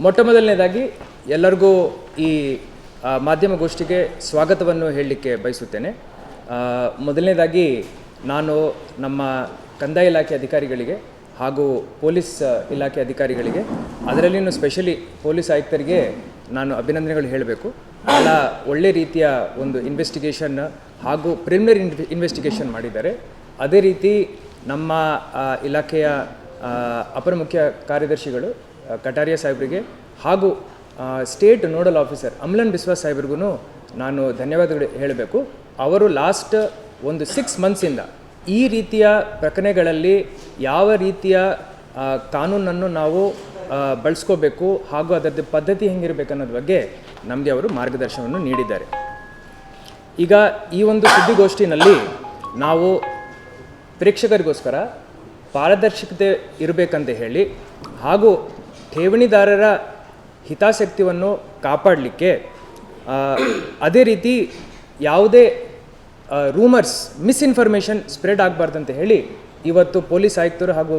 ಮೊಟ್ಟಮೊದಲನೇದಾಗಿ ಎಲ್ಲರಿಗೂ ಈ ಮಾಧ್ಯಮಗೋಷ್ಠಿಗೆ ಸ್ವಾಗತವನ್ನು ಹೇಳಲಿಕ್ಕೆ ಬಯಸುತ್ತೇನೆ. ಮೊದಲನೇದಾಗಿ ನಾನು ನಮ್ಮ ಕಂದಾಯ ಇಲಾಖೆ ಅಧಿಕಾರಿಗಳಿಗೆ ಹಾಗೂ ಪೊಲೀಸ್ ಇಲಾಖೆ ಅಧಿಕಾರಿಗಳಿಗೆ, ಅದರಲ್ಲಿಯೂ ಸ್ಪೆಷಲಿ ಪೊಲೀಸ್ ಆಯುಕ್ತರಿಗೆ ನಾನು ಅಭಿನಂದನೆಗಳು ಹೇಳಬೇಕು. ಭಾಳ ಒಳ್ಳೆ ರೀತಿಯ ಒಂದು ಇನ್ವೆಸ್ಟಿಗೇಷನ್ ಹಾಗೂ ಪ್ರಿಲಿಮಿನರಿ ಇನ್ವೆಸ್ಟಿಗೇಷನ್ ಮಾಡಿದ್ದಾರೆ. ಅದೇ ರೀತಿ ನಮ್ಮ ಇಲಾಖೆಯ ಅಪರ ಮುಖ್ಯ ಕಾರ್ಯದರ್ಶಿಗಳು ಕಟಾರಿಯಾ ಸಾಹೇಬರಿಗೆ ಹಾಗೂ ಸ್ಟೇಟ್ ನೋಡಲ್ ಆಫೀಸರ್ ಅಮ್ಲನ್ ಬಿಸ್ವಾಸ್ ಸಾಹೇಬ್ರಿಗೂ ನಾನು ಧನ್ಯವಾದಗಳು ಹೇಳಬೇಕು. ಅವರು ಲಾಸ್ಟ್ ಒಂದು 6 ಮಂತ್ಸಿಂದ ಈ ರೀತಿಯ ಪ್ರಕರಣಗಳಲ್ಲಿ ಯಾವ ರೀತಿಯ ಕಾನೂನನ್ನು ನಾವು ಬಳಸ್ಕೋಬೇಕು ಹಾಗೂ ಅದರದ್ದು ಪದ್ಧತಿ ಹೆಂಗಿರಬೇಕು ಅನ್ನೋದ್ರ ಬಗ್ಗೆ ನಮಗೆ ಅವರು ಮಾರ್ಗದರ್ಶನವನ್ನು ನೀಡಿದ್ದಾರೆ. ಈಗ ಈ ಒಂದು ಸುದ್ದಿಗೋಷ್ಠಿನಲ್ಲಿ ನಾವು ಪ್ರೇಕ್ಷಕರಿಗೋಸ್ಕರ ಪಾರದರ್ಶಕತೆ ಇರಬೇಕಂತ ಹೇಳಿ ಹಾಗೂ ಠೇವಣಿದಾರರ ಹಿತಾಸಕ್ತಿಯನ್ನು ಕಾಪಾಡಲಿಕ್ಕೆ, ಅದೇ ರೀತಿ ಯಾವುದೇ ರೂಮರ್ಸ್, ಮಿಸ್ಇನ್ಫಾರ್ಮೇಷನ್ ಸ್ಪ್ರೆಡ್ ಆಗಬಾರ್ದಂತ ಹೇಳಿ ಇವತ್ತು ಪೊಲೀಸ್ ಆಯುಕ್ತರು ಹಾಗೂ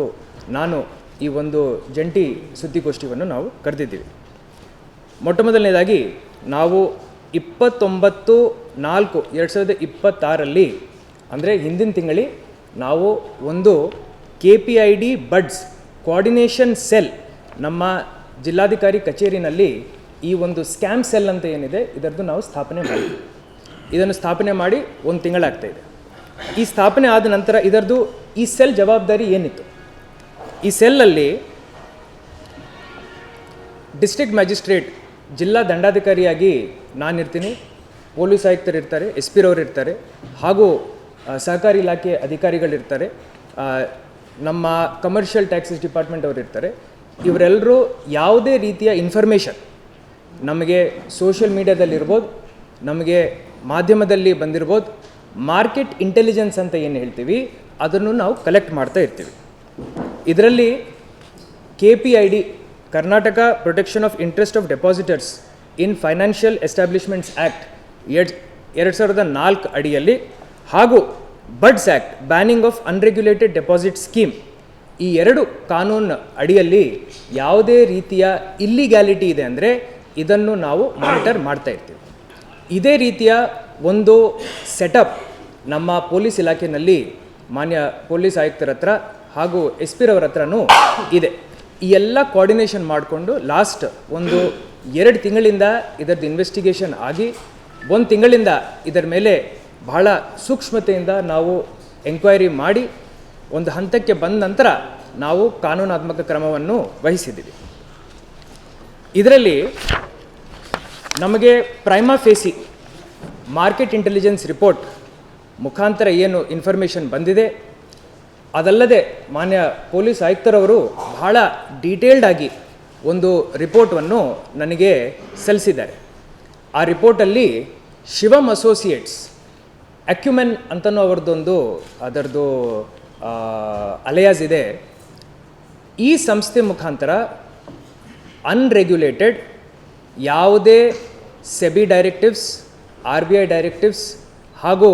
ನಾನು ಈ ಒಂದು ಜಂಟಿ ಸುದ್ದಿಗೋಷ್ಠಿಯನ್ನು ನಾವು ಕರೆದಿದ್ದೀವಿ. ಮೊಟ್ಟಮೊದಲನೇದಾಗಿ ನಾವು 29/4/2026 ಅಂದರೆ ಹಿಂದಿನ ತಿಂಗಳು ನಾವು ಒಂದು KPID ಬಡ್ಸ್ ಕೋಆರ್ಡಿನೇಷನ್ ಸೆಲ್ ನಮ್ಮ ಜಿಲ್ಲಾಧಿಕಾರಿ ಕಚೇರಿನಲ್ಲಿ ಈ ಒಂದು ಸ್ಕ್ಯಾಮ್ ಸೆಲ್ ಅಂತ ಏನಿದೆ ಇದರದ್ದು ನಾವು ಸ್ಥಾಪನೆ ಮಾಡಿದ್ವಿ. ಇದನ್ನು ಸ್ಥಾಪನೆ ಮಾಡಿ 1 ತಿಂಗಳಾಗ್ತಾಯಿದೆ. ಈ ಸ್ಥಾಪನೆ ಆದ ನಂತರ ಇದರದ್ದು ಈ ಸೆಲ್ ಜವಾಬ್ದಾರಿ ಏನಿತ್ತು? ಈ ಸೆಲ್ಲಲ್ಲಿ ಡಿಸ್ಟ್ರಿಕ್ಟ್ ಮ್ಯಾಜಿಸ್ಟ್ರೇಟ್, ಜಿಲ್ಲಾ ದಂಡಾಧಿಕಾರಿಯಾಗಿ ನಾನಿರ್ತೀನಿ, ಪೊಲೀಸ್ ಆಯುಕ್ತರು ಇರ್ತಾರೆ, SP ರವರು ಇರ್ತಾರೆ, ಹಾಗೂ ಸಹಕಾರಿ ಇಲಾಖೆ ಅಧಿಕಾರಿಗಳಿರ್ತಾರೆ, ನಮ್ಮ ಕಮರ್ಷಿಯಲ್ ಟ್ಯಾಕ್ಸಸ್ ಡಿಪಾರ್ಟ್ಮೆಂಟ್ ಅವರು ಇರ್ತಾರೆ. ಇವರೆಲ್ಲರೂ ಯಾವುದೇ ರೀತಿಯ ಇನ್ಫಾರ್ಮೇಷನ್ ನಮಗೆ ಸೋಷಿಯಲ್ ಮೀಡಿಯಾದಲ್ಲಿರ್ಬೋದು, ನಮಗೆ ಮಾಧ್ಯಮದಲ್ಲಿ ಬಂದಿರ್ಬೋದು, ಮಾರ್ಕೆಟ್ ಇಂಟೆಲಿಜೆನ್ಸ್ ಅಂತ ಏನು ಹೇಳ್ತೀವಿ ಅದನ್ನು ನಾವು ಕಲೆಕ್ಟ್ ಮಾಡ್ತಾ ಇರ್ತೀವಿ. ಇದರಲ್ಲಿ KPID Karnataka protection of interest of depositors in financial establishments act 2004 ಅಡಿಯಲ್ಲಿ ಹಾಗೂ buds act banning of unregulated deposit scheme, ಈ 2 ಕಾನೂನು ಅಡಿಯಲ್ಲಿ ಯಾವುದೇ ರೀತಿಯ ಇಲ್ಲಿಗ್ಯಾಲಿಟಿ ಇದೆ ಅಂದರೆ ಇದನ್ನು ನಾವು ಮಾನಿಟರ್ ಮಾಡ್ತಾ ಇರ್ತೀವಿ. ಇದೇ ರೀತಿಯ ಒಂದು ಸೆಟಪ್ ನಮ್ಮ ಪೊಲೀಸ್ ಇಲಾಖೆಯಲ್ಲಿ ಮಾನ್ಯ ಪೊಲೀಸ್ ಆಯುಕ್ತರ ಹತ್ರ ಹಾಗೂ SP ರವರ ಹತ್ರನೂ ಇದೆ. ಈ ಎಲ್ಲ ಕೋಆರ್ಡಿನೇಷನ್ ಮಾಡಿಕೊಂಡು ಲಾಸ್ಟ್ ಒಂದು 2 ತಿಂಗಳಿಂದ ಇದರದ್ದು ಇನ್ವೆಸ್ಟಿಗೇಷನ್ ಆಗಿ 1 ತಿಂಗಳಿಂದ ಇದರ ಮೇಲೆ ಬಹಳ ಸೂಕ್ಷ್ಮತೆಯಿಂದ ನಾವು ಎಂಕ್ವೈರಿ ಮಾಡಿ ಒಂದು ಹಂತಕ್ಕೆ ಬಂದ ನಂತರ ನಾವು ಕಾನೂನಾತ್ಮಕ ಕ್ರಮವನ್ನು ವಹಿಸಿದ್ದೀವಿ. ಇದರಲ್ಲಿ ನಮಗೆ ಪ್ರೈಮಾ ಫೇಸಿ ಮಾರ್ಕೆಟ್ ಇಂಟೆಲಿಜೆನ್ಸ್ ರಿಪೋರ್ಟ್ ಮುಖಾಂತರ ಏನು ಇನ್ಫಾರ್ಮೇಷನ್ ಬಂದಿದೆ, ಅದಲ್ಲದೆ ಮಾನ್ಯ ಪೊಲೀಸ್ ಆಯುಕ್ತರವರು ಬಹಳ ಡೀಟೇಲ್ಡಾಗಿ ಒಂದು ರಿಪೋರ್ಟನ್ನು ನನಗೆ ಸಲ್ಲಿಸಿದ್ದಾರೆ. ಆ ರಿಪೋರ್ಟಲ್ಲಿ ಶಿವಮ್ ಅಸೋಸಿಯೇಟ್ಸ್ ಅಕ್ಯುಮೆನ್ ಅಂತನೂ ಅದರದ್ದು ಅಲಯಾಸ್ ಇದೆ. ಈ ಸಂಸ್ಥೆ ಮುಖಾಂತರ ಅನ್ರೆಗ್ಯುಲೇಟೆಡ್ ಯಾವುದೇ ಸೆಬಿ ಡೈರೆಕ್ಟಿವ್ಸ್, RBI ಡೈರೆಕ್ಟಿವ್ಸ್ ಹಾಗೂ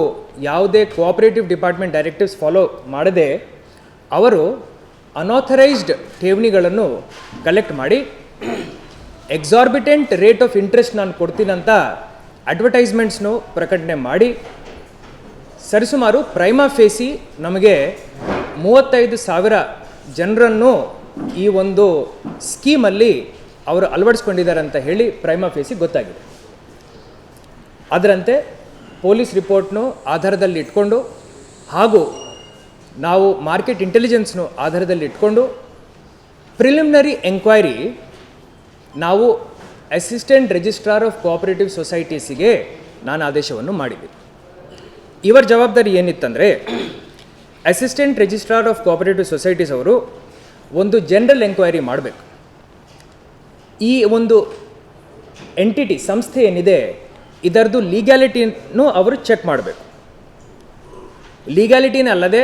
ಯಾವುದೇ ಕೋಆಪರೇಟಿವ್ ಡಿಪಾರ್ಟ್ಮೆಂಟ್ ಡೈರೆಕ್ಟಿವ್ಸ್ ಫಾಲೋ ಮಾಡದೆ ಅವರು ಅನಾಥರೈಸ್ಡ್ ಠೇವಣಿಗಳನ್ನು ಕಲೆಕ್ಟ್ ಮಾಡಿ ಎಕ್ಸಾರ್ಬಿಟೆಂಟ್ ರೇಟ್ ಆಫ್ ಇಂಟ್ರೆಸ್ಟ್ ನಾನು ಕೊಡ್ತೀನಂತ ಅಡ್ವರ್ಟೈಸ್ಮೆಂಟ್ಸ್ನು ಪ್ರಕಟಣೆ ಮಾಡಿ ಸರಿಸುಮಾರು ಪ್ರೈಮಾ ಫೇಸಿ ನಮಗೆ 35,000 ಜನರನ್ನು ಈ ಒಂದು ಸ್ಕೀಮಲ್ಲಿ ಅವರು ಅಳವಡಿಸ್ಕೊಂಡಿದ್ದಾರೆ ಅಂತ ಹೇಳಿ ಪ್ರೈಮಾ ಫೇಸಿ ಗೊತ್ತಾಗಿದೆ. ಅದರಂತೆ ಪೊಲೀಸ್ ರಿಪೋರ್ಟ್ನು ಆಧಾರದಲ್ಲಿ ಇಟ್ಕೊಂಡು ಹಾಗೂ ನಾವು ಮಾರ್ಕೆಟ್ ಇಂಟೆಲಿಜೆನ್ಸ್ನು ಆಧಾರದಲ್ಲಿ ಇಟ್ಕೊಂಡು ಪ್ರಿಲಿಮಿನರಿ ಎಂಕ್ವೈರಿ ನಾವು ಅಸಿಸ್ಟೆಂಟ್ ರಿಜಿಸ್ಟ್ರಾರ್ ಆಫ್ ಕೋಆಪರೇಟಿವ್ ಸೊಸೈಟೀಸಿಗೆ ನಾನು ಆದೇಶವನ್ನು ಮಾಡಿದ್ದೆ. ಇವರ ಜವಾಬ್ದಾರಿ ಏನಿತ್ತಂದರೆ assistant registrar of cooperative societies ಅವರು ಒಂದು ಜನರಲ್ ಎಂಕ್ವೈರಿ ಮಾಡಬೇಕು. ಈ ಒಂದು ಎಂಟಿಟಿ, ಸಂಸ್ಥೆ ಏನಿದೆ ಇದರದ್ದು ಲೀಗ್ಯಾಲಿಟಿನೂ ಅವರು ಚೆಕ್ ಮಾಡಬೇಕು. ಲೀಗ್ಯಾಲಿಟಿನೇ ಅಲ್ಲದೆ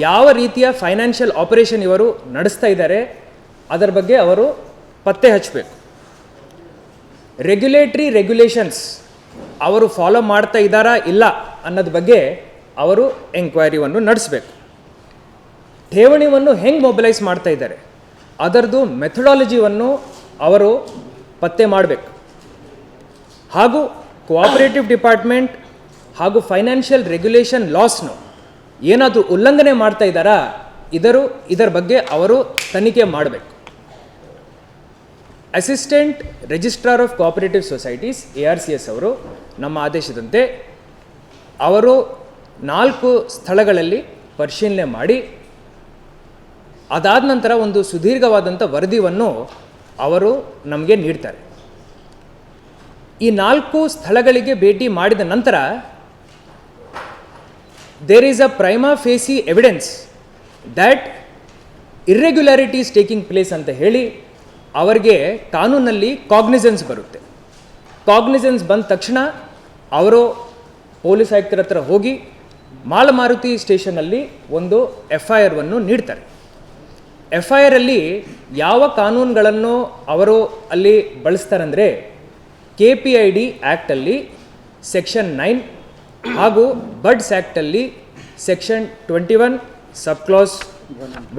ಯಾವ ರೀತಿಯ ಫೈನಾನ್ಷಿಯಲ್ ಆಪರೇಷನ್ ಇವರು ನಡೆಸ್ತಾ ಇದ್ದಾರೆ ಅದರ ಬಗ್ಗೆ ಅವರು ಪತ್ತೆ ಹಚ್ಚಬೇಕು. ರೆಗ್ಯುಲೇಷನ್ಸ್ ಅವರು ಫಾಲೋ ಮಾಡ್ತಾ ಇದ್ದಾರಾ ಇಲ್ಲ ಅನ್ನೋದ್ರ ಬಗ್ಗೆ ಅವರು ಎಂಕ್ವೈರಿಯನ್ನು ನಡೆಸಬೇಕು. ಠೇವಣಿಯನ್ನು ಹೆಂಗೆ ಮೊಬಿಲೈಸ್ ಮಾಡ್ತಾ ಇದ್ದಾರೆ ಅದರದ್ದು ಮೆಥಡಾಲಜಿಯನ್ನು ಅವರು ಪತ್ತೆ ಮಾಡಬೇಕು. ಹಾಗೂ ಕೋಆಪರೇಟಿವ್ ಡಿಪಾರ್ಟ್ಮೆಂಟ್ ಹಾಗೂ ಫೈನಾನ್ಷಿಯಲ್ ರೆಗ್ಯುಲೇಷನ್ ಲಾಸ್ನು ಏನಾದರೂ ಉಲ್ಲಂಘನೆ ಮಾಡ್ತಾ ಇದ್ದಾರಾ ಇದರ ಬಗ್ಗೆ ಅವರು ತನಿಖೆ ಮಾಡಬೇಕು. Assistant registrar of cooperative societies ARCS ಅವರು ನಮ್ಮ ಆದೇಶದಂತೆ ಅವರು 4 ಸ್ಥಳಗಳಲ್ಲಿ ಪರಿಶೀಲನೆ ಮಾಡಿ ಅದಾದ ನಂತರ ಒಂದು ಸುದೀರ್ಘವಾದಂಥ ವರದಿಯನ್ನು ಅವರು ನಮಗೆ ನೀಡ್ತಾರೆ. ಈ 4 ಸ್ಥಳಗಳಿಗೆ ಭೇಟಿ ಮಾಡಿದ ನಂತರ there is a prima facie evidence that irregularities taking place ಅಂತ ಹೇಳಿ ಅವರಿಗೆ ಕಾನೂನಲ್ಲಿ ಕಾಗ್ನಿಸೆನ್ಸ್ ಬರುತ್ತೆ. ಕಾಗ್ನಿಸೆನ್ಸ್ ಬಂದ ತಕ್ಷಣ ಅವರು ಪೊಲೀಸ್ ಆಯುಕ್ತರ ಹತ್ರ ಹೋಗಿ ಮಾಲಮಾರುತಿ ಸ್ಟೇಷನಲ್ಲಿ ಒಂದು FIR ನೀಡ್ತಾರೆ. FIR ಅಲ್ಲಿ ಯಾವ ಕಾನೂನುಗಳನ್ನು ಅವರು ಅಲ್ಲಿ ಬಳಸ್ತಾರಂದರೆ KPID ಆ್ಯಕ್ಟಲ್ಲಿ ಸೆಕ್ಷನ್ 9 ಹಾಗೂ ಬಡ್ಸ್ ಆ್ಯಕ್ಟಲ್ಲಿ section 21 sub clause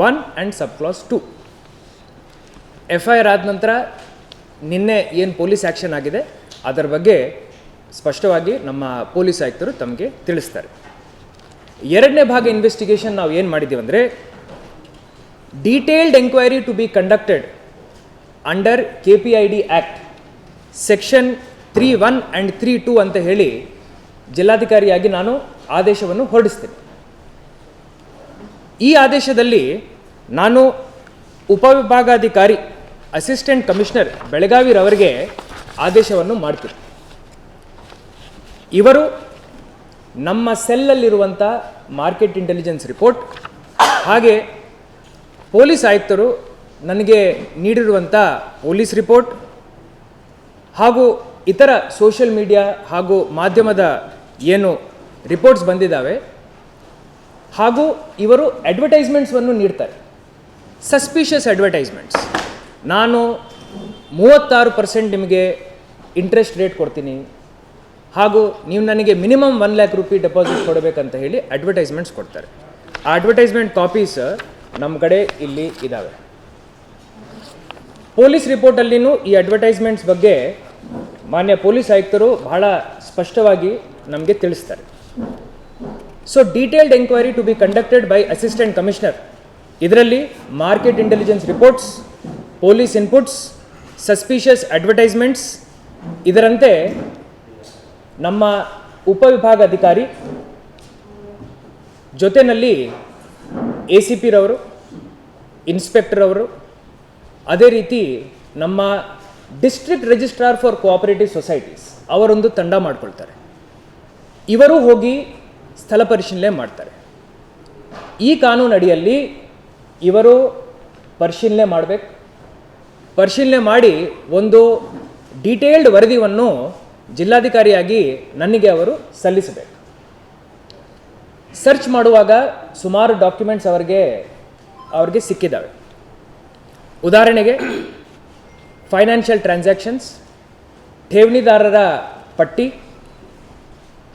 1 and sub clause 2. FIR ಆದ ನಂತರ ನಿನ್ನೆ ಏನು ಪೊಲೀಸ್ ಆ್ಯಕ್ಷನ್ ಆಗಿದೆ ಅದರ ಬಗ್ಗೆ ಸ್ಪಷ್ಟವಾಗಿ ನಮ್ಮ ಪೊಲೀಸ್ ಆಯುಕ್ತರು ತಮಗೆ ತಿಳಿಸ್ತಾರೆ. 2ನೇ ಭಾಗ ಇನ್ವೆಸ್ಟಿಗೇಷನ್ ನಾವು ಏನು ಮಾಡಿದ್ದೀವಿ ಅಂದರೆ detailed enquiry to be conducted under KPID act section 3(1) and 3(2) ಅಂತ ಹೇಳಿ ಜಿಲ್ಲಾಧಿಕಾರಿಯಾಗಿ ನಾನು ಆದೇಶವನ್ನು ಹೊರಡಿಸ್ತೇನೆ. ಈ ಆದೇಶದಲ್ಲಿ ನಾನು ಉಪವಿಭಾಗಾಧಿಕಾರಿ ಅಸಿಸ್ಟೆಂಟ್ ಕಮಿಷನರ್ ಬೆಳಗಾವಿರವರಿಗೆ ಆದೇಶವನ್ನು ಮಾಡ್ತೀನಿ. ಇವರು ನಮ್ಮ ಸೆಲ್ಲಲ್ಲಿರುವಂಥ ಮಾರ್ಕೆಟ್ ಇಂಟೆಲಿಜೆನ್ಸ್ ರಿಪೋರ್ಟ್ ಹಾಗೆ ಪೊಲೀಸ್ ಆಯುಕ್ತರು ನನಗೆ ನೀಡಿರುವಂಥ ಪೊಲೀಸ್ ರಿಪೋರ್ಟ್ ಹಾಗೂ ಇತರ ಸೋಷಿಯಲ್ ಮೀಡಿಯಾ ಹಾಗೂ ಮಾಧ್ಯಮದ ಏನು ರಿಪೋರ್ಟ್ಸ್ ಬಂದಿದ್ದಾವೆ ಹಾಗೂ ಇವರು ಅಡ್ವರ್ಟೈಸ್ಮೆಂಟ್ಸನ್ನು ನೀಡ್ತಾರೆ. Suspicious advertisements. ನಾನು 36% ನಿಮಗೆ ಇಂಟ್ರೆಸ್ಟ್ ರೇಟ್ ಕೊಡ್ತೀನಿ ಹಾಗೂ ನೀವು ನನಗೆ ಮಿನಿಮಮ್ 1 lakh ರೂಪಾಯಿ ಡೆಪಾಸಿಟ್ ಕೊಡಬೇಕಂತ ಹೇಳಿ ಅಡ್ವರ್ಟೈಸ್ಮೆಂಟ್ಸ್ ಕೊಡ್ತಾರೆ. ಆ ಅಡ್ವರ್ಟೈಸ್ಮೆಂಟ್ ಕಾಪೀಸ್ ನಮ್ಮ ಕಡೆ ಇಲ್ಲಿ ಇದ್ದಾವೆ. ಪೊಲೀಸ್ ರಿಪೋರ್ಟಲ್ಲಿನೂ ಈ ಅಡ್ವರ್ಟೈಸ್ಮೆಂಟ್ಸ್ ಬಗ್ಗೆ ಮಾನ್ಯ ಪೊಲೀಸ್ ಆಯುಕ್ತರು ಬಹಳ ಸ್ಪಷ್ಟವಾಗಿ ನಮಗೆ ತಿಳಿಸ್ತಾರೆ. So detailed enquiry to be conducted by assistant commissioner. ಇದರಲ್ಲಿ market intelligence reports, police inputs, suspicious advertisements, ಇದರಂತೆ ನಮ್ಮ ಉಪವಿಭಾಗಾಧಿಕಾರಿ ಜೊತೆಯಲ್ಲಿ ACP ರವರು, ಇನ್ಸ್ಪೆಕ್ಟರ್ ಅವರು, ಅದೇ ರೀತಿ ನಮ್ಮ district registrar for cooperative societies ಅವರೊಂದು ತಂಡ ಮಾಡಿಕೊಳ್ತಾರೆ. ಇವರು ಹೋಗಿ ಸ್ಥಳ ಪರಿಶೀಲನೆ ಮಾಡ್ತಾರೆ. ಈ ಕಾನೂನು ಅಡಿಯಲ್ಲಿ ಇವರು ಪರಿಶೀಲನೆ ಮಾಡಬೇಕು. ಪರಿಶೀಲನೆ ಮಾಡಿ ಒಂದು ಡೀಟೇಲ್ಡ್ ವರದಿಯನ್ನು ಜಿಲ್ಲಾಧಿಕಾರಿಯಾಗಿ ನನಗೆ ಅವರು ಸಲ್ಲಿಸಬೇಕು. ಸರ್ಚ್ ಮಾಡುವಾಗ ಸುಮಾರು ಡಾಕ್ಯುಮೆಂಟ್ಸ್ ಅವ್ರಿಗೆ ಸಿಕ್ಕಿದ್ದಾವೆ. ಉದಾಹರಣೆಗೆ ಫೈನಾನ್ಷಿಯಲ್ ಟ್ರಾನ್ಸಾಕ್ಷನ್ಸ್, ಠೇವಣಿದಾರರ ಪಟ್ಟಿ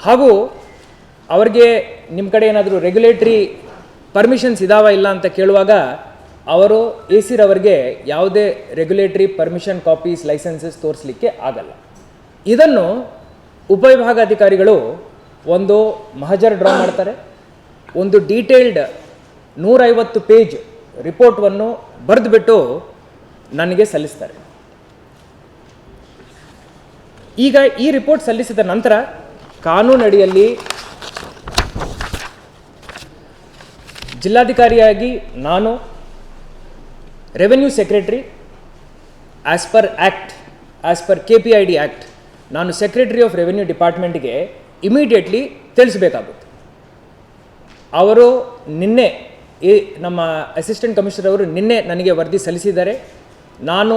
ಹಾಗೂ ಅವರಿಗೆ ನಿಮ್ಮ ಕಡೆ ಏನಾದರೂ ರೆಗ್ಯುಲೇಟ್ರಿ ಪರ್ಮಿಷನ್ಸ್ ಇದಾವ ಇಲ್ಲ ಅಂತ ಕೇಳುವಾಗ ಅವರು AC ರವರಿಗೆ ಯಾವುದೇ ರೆಗ್ಯುಲೇಟ್ರಿ ಪರ್ಮಿಷನ್ ಕಾಪೀಸ್, ಲೈಸೆನ್ಸಸ್ ತೋರಿಸಲಿಕ್ಕೆ ಆಗಲ್ಲ. ಇದನ್ನು ಉಪವಿಭಾಗಾಧಿಕಾರಿಗಳು ಒಂದು ಮಹಜರ್ ಡ್ರಾ ಮಾಡ್ತಾರೆ. ಒಂದು ಡೀಟೇಲ್ಡ್ 150 ಪೇಜ್ ರಿಪೋರ್ಟನ್ನು ಬರೆದುಬಿಟ್ಟು ನನಗೆ ಸಲ್ಲಿಸ್ತಾರೆ. ಈಗ ಈ ರಿಪೋರ್ಟ್ ಸಲ್ಲಿಸಿದ ನಂತರ ಕಾನೂನಡಿಯಲ್ಲಿ ಜಿಲ್ಲಾಧಿಕಾರಿಯಾಗಿ ನಾನು revenue secretary as per KPID act ನಾನು ಸೆಕ್ರೆಟರಿ ಆಫ್ ರೆವೆನ್ಯೂ ಡಿಪಾರ್ಟ್ಮೆಂಟ್ಗೆ ಇಮಿಡಿಯೇಟ್ಲಿ ತಿಳಿಸಬೇಕಾಗುತ್ತೆ. ಅವರು ನಿನ್ನೆ ನಮ್ಮ ಅಸಿಸ್ಟೆಂಟ್ ಕಮಿಷನರ್ ಅವರು ನಿನ್ನೆ ನನಗೆ ವರದಿ ಸಲ್ಲಿಸಿದ್ದಾರೆ. ನಾನು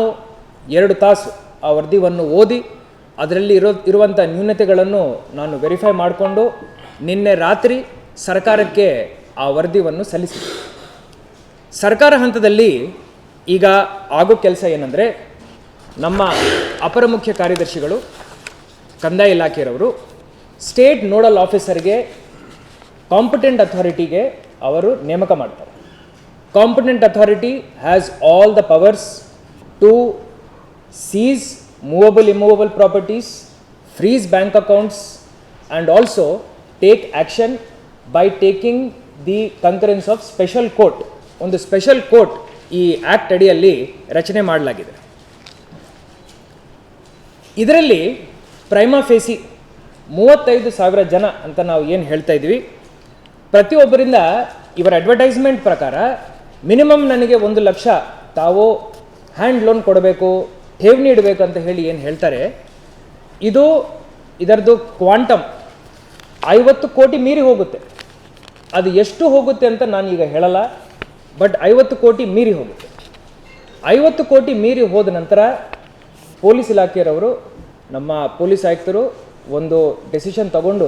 2 ತಾಸು ಆ ವರದಿಯನ್ನು ಓದಿ ಅದರಲ್ಲಿ ಇರುವಂಥ ನ್ಯೂನತೆಗಳನ್ನು ನಾನು ವೆರಿಫೈ ಮಾಡಿಕೊಂಡು ನಿನ್ನೆ ರಾತ್ರಿ ಸರ್ಕಾರಕ್ಕೆ ಆ ವರದಿಯನ್ನು ಸಲ್ಲಿಸಿದೆ. ಸರ್ಕಾರ ಹಂತದಲ್ಲಿ ಈಗ ಆಗೋ ಕೆಲಸ ಏನಂದರೆ ನಮ್ಮ ಅಪರ ಮುಖ್ಯ ಕಾರ್ಯದರ್ಶಿಗಳು ಕಂದಾಯ ಇಲಾಖೆಯವರು ಸ್ಟೇಟ್ ನೋಡಲ್ ಆಫೀಸರ್ಗೆ ಕಾಂಪಿಟೆಂಟ್ ಅಥಾರಿಟಿಗೆ ಅವರು ನೇಮಕ ಮಾಡ್ತಾರೆ. Competent authority has all the powers to seize movable, immovable properties, freeze bank accounts, and also take action by taking the concurrence of special court. ಒಂದು ಸ್ಪೆಷಲ್ ಕೋರ್ಟ್ ಈ ಆ್ಯಕ್ಟ್ ಅಡಿಯಲ್ಲಿ ರಚನೆ ಮಾಡಲಾಗಿದೆ. ಇದರಲ್ಲಿ ಪ್ರೈಮಾ ಫೇಸಿ 35,000 ಜನ ಅಂತ ನಾವು ಏನು ಹೇಳ್ತಾ ಇದ್ವಿ, ಪ್ರತಿಯೊಬ್ಬರಿಂದ ಇವರ ಅಡ್ವರ್ಟೈಸ್ಮೆಂಟ್ ಪ್ರಕಾರ ಮಿನಿಮಮ್ ನನಗೆ 1 ಲಕ್ಷ ತಾವು ಹ್ಯಾಂಡ್ ಲೋನ್ ಕೊಡಬೇಕು, ಠೇವಣಿ ಇಡಬೇಕು ಅಂತ ಹೇಳಿ ಏನು ಹೇಳ್ತಾರೆ, ಇದರದ್ದು ಕ್ವಾಂಟಮ್ 50 ಕೋಟಿ ಮೀರಿ ಹೋಗುತ್ತೆ. ಅದು ಎಷ್ಟು ಹೋಗುತ್ತೆ ಅಂತ ನಾನು ಈಗ ಹೇಳಲ್ಲ, ಬಟ್ 50 ಕೋಟಿ ಮೀರಿ ಹೋಗುತ್ತೆ. 50 ಕೋಟಿ ಮೀರಿ ಹೋದ ನಂತರ ಪೊಲೀಸ್ ಇಲಾಖೆಯವರು, ನಮ್ಮ ಪೊಲೀಸ್ ಆಯುಕ್ತರು ಒಂದು ಡೆಸಿಷನ್ ತಗೊಂಡು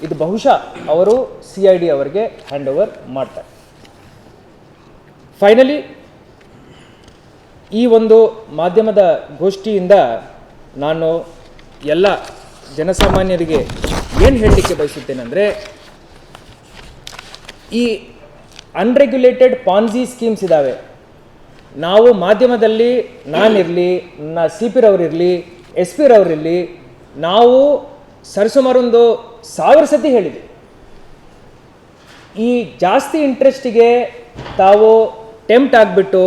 ಇದು ಬಹುಶಃ ಅವರು CID ಅವರಿಗೆ ಹ್ಯಾಂಡ್ ಓವರ್ ಮಾಡ್ತಾರೆ. ಫೈನಲಿ ಈ ಒಂದು ಮಾಧ್ಯಮದ ಗೋಷ್ಠಿಯಿಂದ ನಾನು ಎಲ್ಲ ಜನಸಾಮಾನ್ಯರಿಗೆ ಏನು ಹೇಳಲಿಕ್ಕೆ ಬಯಸುತ್ತೇನೆಂದರೆ, ಈ ಅನ್ರೆಗ್ಯುಲೇಟೆಡ್ ಪಾನ್ಜಿ ಸ್ಕೀಮ್ಸ್ ಇದ್ದಾವೆ. ನಾವು ಮಾಧ್ಯಮದಲ್ಲಿ ನಾನಿರಲಿ, ನನ್ನ CP ರವರಿರಲಿ, SP ರವರಿರಲಿ, ನಾವು ಸರಿಸುಮಾರು 1000 ಸತಿ ಹೇಳಿದ್ವಿ, ಈ ಜಾಸ್ತಿ ಇಂಟ್ರೆಸ್ಟಿಗೆ ತಾವು ಟೆಂಪ್ಟ್ ಆಗಿಬಿಟ್ಟು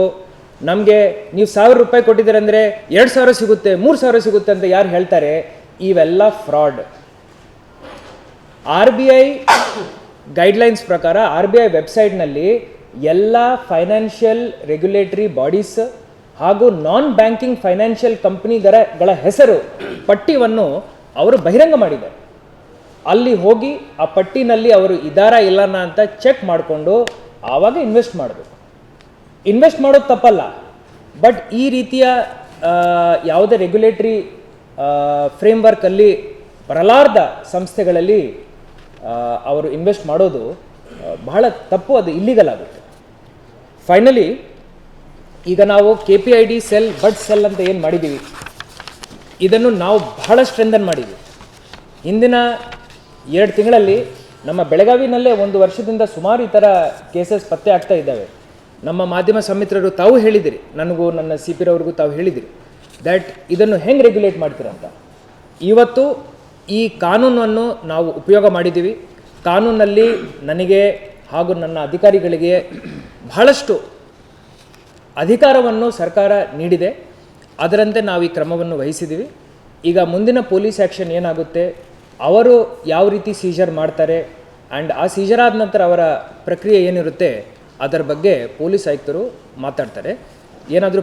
ನಮಗೆ ನೀವು 1000 ರೂಪಾಯಿ ಕೊಟ್ಟಿದ್ದೀರ ಅಂದರೆ 2000 ಸಿಗುತ್ತೆ, 3000 ಸಿಗುತ್ತೆ ಅಂತ ಯಾರು ಹೇಳ್ತಾರೆ, ಇವೆಲ್ಲ ಫ್ರಾಡ್. RBI ಗೈಡ್ಲೈನ್ಸ್ ಪ್ರಕಾರ RBI ವೆಬ್ಸೈಟ್ನಲ್ಲಿ ಎಲ್ಲ ಫೈನಾನ್ಷಿಯಲ್ ರೆಗ್ಯುಲೇಟರಿ ಬಾಡೀಸ್ ಹಾಗೂ ನಾನ್ ಬ್ಯಾಂಕಿಂಗ್ ಫೈನಾನ್ಷಿಯಲ್ ಕಂಪ್ನಿಗಳ ಹೆಸರು ಪಟ್ಟಿಯನ್ನು ಅವರು ಬಹಿರಂಗ ಮಾಡಿದ್ದಾರೆ. ಅಲ್ಲಿ ಹೋಗಿ ಆ ಪಟ್ಟಿನಲ್ಲಿ ಅವರು ಇದ್ದಾರಾ ಇಲ್ಲನ ಅಂತ ಚೆಕ್ ಮಾಡಿಕೊಂಡು ಆವಾಗ ಇನ್ವೆಸ್ಟ್ ಮಾಡಬೇಕು. ಇನ್ವೆಸ್ಟ್ ಮಾಡೋದು ತಪ್ಪಲ್ಲ, ಬಟ್ ಈ ರೀತಿಯ ಯಾವುದೇ ರೆಗ್ಯುಲೇಟರಿ ಫ್ರೇಮ್ವರ್ಕಲ್ಲಿ ಬರಲಾರ್ದ ಸಂಸ್ಥೆಗಳಲ್ಲಿ ಅವರು ಇನ್ವೆಸ್ಟ್ ಮಾಡೋದು ಬಹಳ ತಪ್ಪು, ಅದು ಇಲ್ಲಿಗಲ್ ಆಗುತ್ತೆ. ಫೈನಲಿ ಈಗ ನಾವು KPID ಸೆಲ್, ಬಡ್ ಸೆಲ್ ಅಂತ ಏನು ಮಾಡಿದ್ದೀವಿ, ಇದನ್ನು ನಾವು ಬಹಳ ಸ್ಟ್ರೆಂಥನ್ ಮಾಡಿದ್ದೀವಿ. ಹಿಂದಿನ 2 ತಿಂಗಳಲ್ಲಿ ನಮ್ಮ ಬೆಳಗಾವಿನಲ್ಲೇ 1 ವರ್ಷದಿಂದ ಸುಮಾರು ಈ ಥರ ಕೇಸಸ್ ಪತ್ತೆ ಆಗ್ತಾ ಇದ್ದಾವೆ. ನಮ್ಮ ಮಾಧ್ಯಮ ಸಮಿತ್ರರು ತಾವು ಹೇಳಿದಿರಿ, ನನಗೂ ನನ್ನ CP ರವ್ರಿಗೂ ತಾವು ಹೇಳಿದಿರಿ ದ್ಯಾಟ್ ಇದನ್ನು ಹೆಂಗೆ ರೆಗ್ಯುಲೇಟ್ ಮಾಡ್ತೀರಂತ. ಇವತ್ತು ಈ ಕಾನೂನನ್ನು ನಾವು ಉಪಯೋಗ ಮಾಡಿದ್ದೀವಿ. ಕಾನೂನಲ್ಲಿ ನನಗೆ ಹಾಗೂ ನನ್ನ ಅಧಿಕಾರಿಗಳಿಗೆ ಬಹಳಷ್ಟು ಅಧಿಕಾರವನ್ನು ಸರ್ಕಾರ ನೀಡಿದೆ. ಅದರಂತೆ ನಾವು ಈ ಕ್ರಮವನ್ನು ವಹಿಸಿದ್ದೀವಿ. ಈಗ ಮುಂದಿನ ಪೊಲೀಸ್ ಆ್ಯಕ್ಷನ್ ಏನಾಗುತ್ತೆ, ಅವರು ಯಾವ ರೀತಿ ಸೀಜರ್ ಮಾಡ್ತಾರೆ ಆ್ಯಂಡ್ ಆ ಸೀಜರ್ ಆದ ನಂತರ ಅವರ ಪ್ರಕ್ರಿಯೆ ಏನಿರುತ್ತೆ ಅದರ ಬಗ್ಗೆ ಪೊಲೀಸ್ ಆಯುಕ್ತರು ಮಾತಾಡ್ತಾರೆ. ಏನಾದರೂ